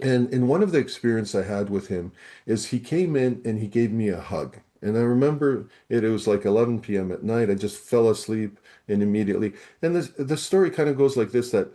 And in one of the experience I had with him is he came in and he gave me a hug. And I remember it was like 11 p.m. at night. I just fell asleep and immediately. And the story kind of goes like this, that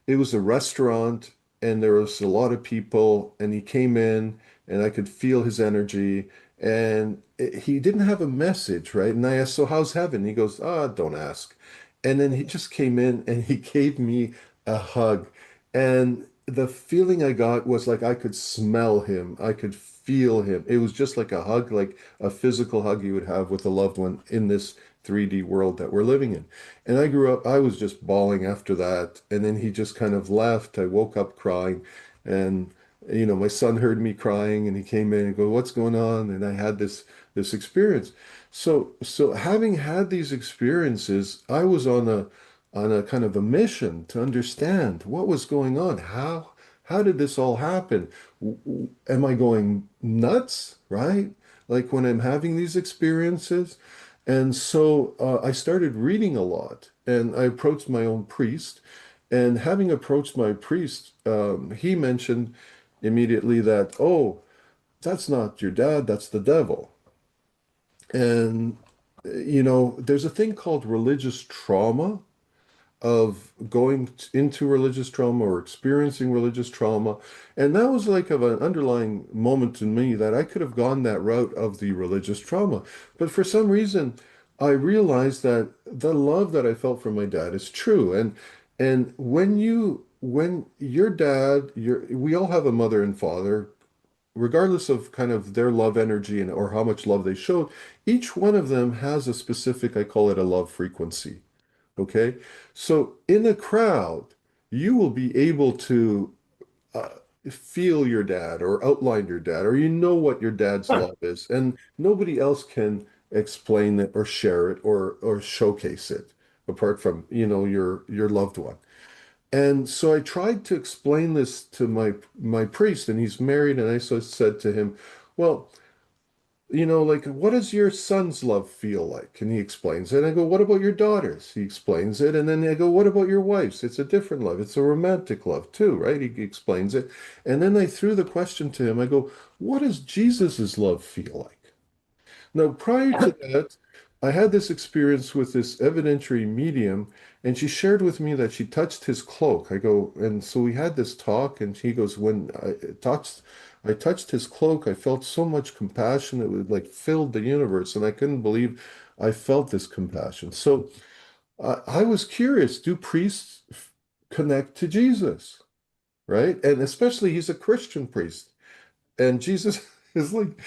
it was a restaurant and there was a lot of people and he came in and I could feel his energy and he didn't have a message, right? And I asked, so how's heaven? He goes, ah, don't ask. And then he just came in and he gave me a hug. And the feeling I got was like I could smell him. I could feel him. It was just like a hug, like a physical hug you would have with a loved one in this 3D world that we're living in. And I grew up, I was just bawling after that. And then he just kind of left. I woke up crying. And, my son heard me crying and he came in and go, what's going on? And I had this experience. So having had these experiences, I was on a kind of a mission to understand what was going on. How did this all happen? Am I going nuts, right? Like when I'm having these experiences? And so I started reading a lot and I approached my own priest. And having approached my priest, he mentioned immediately that, oh, that's not your dad, that's the devil. And, there's a thing called religious trauma of going into religious trauma or experiencing religious trauma. And that was like of an underlying moment in me that I could have gone that route of the religious trauma. But for some reason, I realized that the love that I felt for my dad is true. And when your dad, we all have a mother and father, regardless of kind of their love energy and or how much love they showed, each one of them has a specific, I call it a love frequency. Okay. So in a crowd, you will be able to uh, feel your dad or outline your dad, or what your dad's Huh. love is, and nobody else can explain it or share it or showcase it apart from, your loved one. And so I tried to explain this to my priest, and he's married, and I so said to him, well, like, what does your son's love feel like? And he explains it. And I go, what about your daughter's? He explains it. And then I go, what about your wife's? It's a different love. It's a romantic love too, right? He explains it. And then I threw the question to him. I go, what does Jesus's love feel like? Now, prior to that, I had this experience with this evidentiary medium, and she shared with me that she touched his cloak. I go, and so we had this talk, and he goes, when I touched his cloak, I felt so much compassion. It would like filled the universe, and I couldn't believe I felt this compassion. So I was curious, do priests connect to Jesus, right? And especially he's a Christian priest, and Jesus is like